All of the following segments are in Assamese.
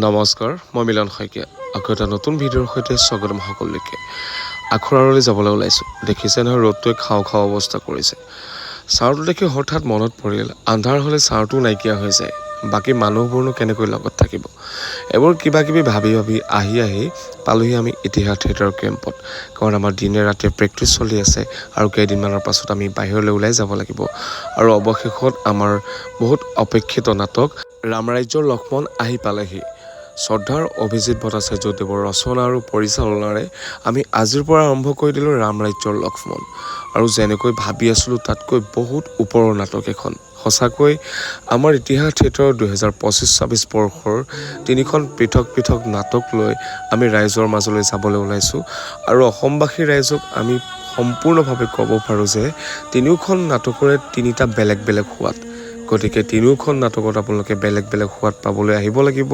নমস্কাৰ, মই মিলন শইকীয়া। আকৌ এটা নতুন ভিডিঅ'ৰ সৈতে স্বাগতম সকলোকে। আখৰালৈ যাবলৈ ওলাইছোঁ। দেখিছে নহয়, ৰ'দটোৱে খাওঁ খাওঁ অৱস্থা কৰিছে। ছাৰটো দেখি হঠাৎ মনত পৰিল, আন্ধাৰ হ'লে ছাৰটো নাইকিয়া হৈ যায়, বাকী মানুহবোৰনো কেনেকৈ লগত থাকিব। এইবোৰ কিবা কিবি ভাবি আহি পালোহি আমি ইতিহাস থিয়েটাৰ কেম্পত। কাৰণ আমাৰ দিনে ৰাতিয়ে প্ৰেক্টিচ চলি আছে আৰু কেইদিনমানৰ পাছত আমি বাহিৰলৈ ওলাই যাব লাগিব। আৰু অৱশেষত আমাৰ বহুত অপেক্ষিত নাটক ৰামৰাজ্যৰ লক্ষ্মণ আহি পালেহি। শ্ৰদ্ধাৰ অভিজিত ভট্টাচাৰ্যদেৱৰ ৰচনা আৰু পৰিচালনাৰে আমি আজিৰ পৰা আৰম্ভ কৰি দিলোঁ ৰামৰাজ্যৰ লক্ষ্মণ। আৰু যেনেকৈ ভাবি আছিলোঁ তাতকৈ বহুত ওপৰৰ নাটক এখন। সঁচাকৈ আমাৰ ইতিহাস থিয়েটাৰৰ 2025-26 বৰ্ষৰ 3খন পৃথক পৃথক নাটক লৈ আমি ৰাইজৰ মাজলৈ যাবলৈ ওলাইছোঁ। আৰু অসমবাসী ৰাইজক আমি সম্পূৰ্ণভাৱে ক'ব পাৰোঁ যে 3খন নাটকৰে 3টা বেলেগ বেলেগ সোৱাদ। গতিকে 3খন নাটকত আপোনালোকে বেলেগ বেলেগ সোৱাদ পাবলৈ আহিব লাগিব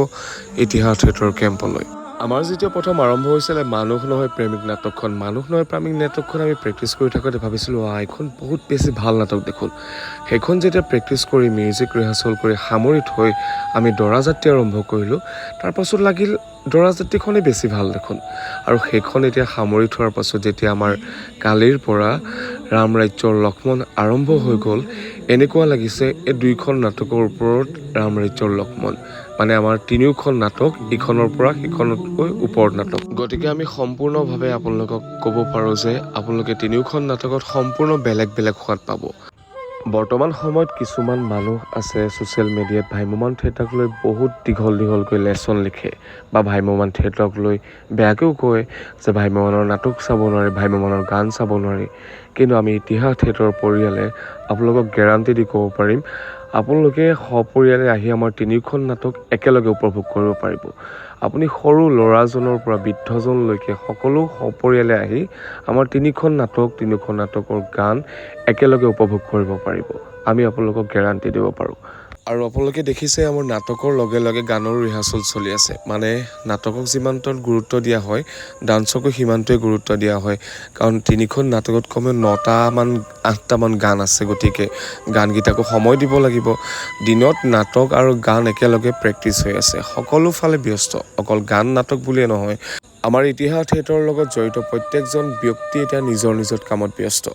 ইতিহাস থিয়েটাৰ কেম্পলৈ। আমাৰ যেতিয়া প্ৰথম আৰম্ভ হৈছিলে মানুহ নহয় প্ৰেমিক নাটকখন, মানুহ নহয় প্ৰেমিক নাটকখন আমি প্ৰেক্টিচ কৰি থাকোঁতে ভাবিছিলোঁ এইখন বহুত বেছি ভাল নাটক দেখোন। সেইখন যেতিয়া প্ৰেক্টিচ কৰি মিউজিক ৰিহাৰ্চেল কৰি সামৰি থৈ আমি দৰাজাতি আৰম্ভ কৰিলোঁ, তাৰপাছত লাগিল দৰাজাতিখনেই বেছি ভাল দেখোন। আৰু সেইখন এতিয়া সামৰি থোৱাৰ পাছত যেতিয়া আমাৰ কালিৰ পৰা ৰামৰাজ্যৰ লক্ষ্মণ আৰম্ভ হৈ গ'ল, এনেকুৱা লাগিছে এই 2খন নাটকৰ ওপৰত ৰামৰাজ্যৰ লক্ষ্মণ। মানে আমাৰ 3খন নাটক ইখনৰ পৰা সিখনতকৈ ওপৰত নাটক। গতিকে আমি সম্পূৰ্ণভাৱে আপোনালোকক ক'ব পাৰোঁ যে আপোনালোকে 3খন নাটকত সম্পূৰ্ণ বেলেগ বেলেগ সোৱাদ পাব। বৰ্তমান সময়ত কিছুমান মানুহ আছে ছ'চিয়েল মিডিয়াত ভ্ৰাম্যমাণ থিয়েটাৰক লৈ বহুত দীঘলকৈ লেচন লিখে বা ভ্ৰাম্যমাণ থিয়েটাৰক লৈ বেয়াকৈও কয় যে ভ্ৰাম্যমাণৰ নাটক চাব নোৱাৰি, ভ্ৰাম্যমাণৰ গান চাব নোৱাৰি। কিন্তু আমি ইতিহাস থিয়েটাৰৰ পৰিয়ালে আপোনালোকক গেৰাণ্টি দি ক'ব পাৰিম, আপোনালোকে সপৰিয়ালে আহি আমাৰ 3খন নাটক একেলগে উপভোগ কৰিব পাৰিব। আপুনি সৰু ল'ৰাজনৰ পৰা বৃদ্ধজনলৈকে সকলো সপৰিয়ালে আহি আমাৰ 3খন নাটকৰ গান একেলগে উপভোগ কৰিব পাৰিব। আমি আপোনালোকক গেৰাণ্টি দিব পাৰোঁ। আৰু আপোনালোকে দেখিছে আমাৰ নাটকৰ লগে লগে গানৰ ৰিহাৰ্চেল চলি আছে। মানে নাটকক যিমানটোত গুৰুত্ব দিয়া হয়, ডান্সকো সিমানটোৱে গুৰুত্ব দিয়া হয়। কাৰণ 3খন নাটকত কমেও 8টামান গান আছে। গতিকে গানকেইটাকো সময় দিব লাগিব। দিনত নাটক আৰু গান একেলগে প্ৰেক্টিচ হৈ আছে, সকলো ফালে ব্যস্ত। অকল গান নাটক বুলিয়ে নহয়, আমাৰ ইতিহাস থিয়েটাৰৰ লগত জড়িত প্ৰত্যেকজন ব্যক্তি এতিয়া নিজৰ নিজৰ কামত ব্যস্ত।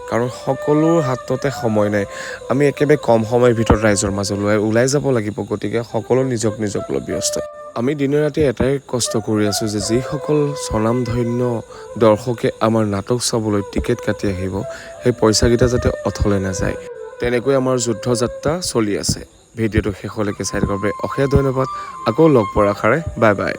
কাৰণ সকলোৰ হাততে সময় নাই। আমি একেবাৰে কম সময়ৰ ভিতৰত ৰাইজৰ মাজলৈ ওলাই যাব লাগিব। গতিকে সকলো নিজক লৈ ব্যস্ত। আমি দিনে ৰাতি এটাই কষ্ট কৰি আছোঁ যে যিসকল স্বনামধন্য দৰ্শকে আমাৰ নাটক চাবলৈ টিকেট কাটি আহিব, সেই পইচাকেইটা যাতে অথলে নাযায়। তেনেকৈ আমাৰ যুদ্ধযাত্ৰা চলি আছে। ভিডিঅ'টো শেষলৈকে চাই থকাৰ বাবে অশেষ ধন্যবাদ। আকৌ লগ পোৱাৰ আশাৰে বাই বাই।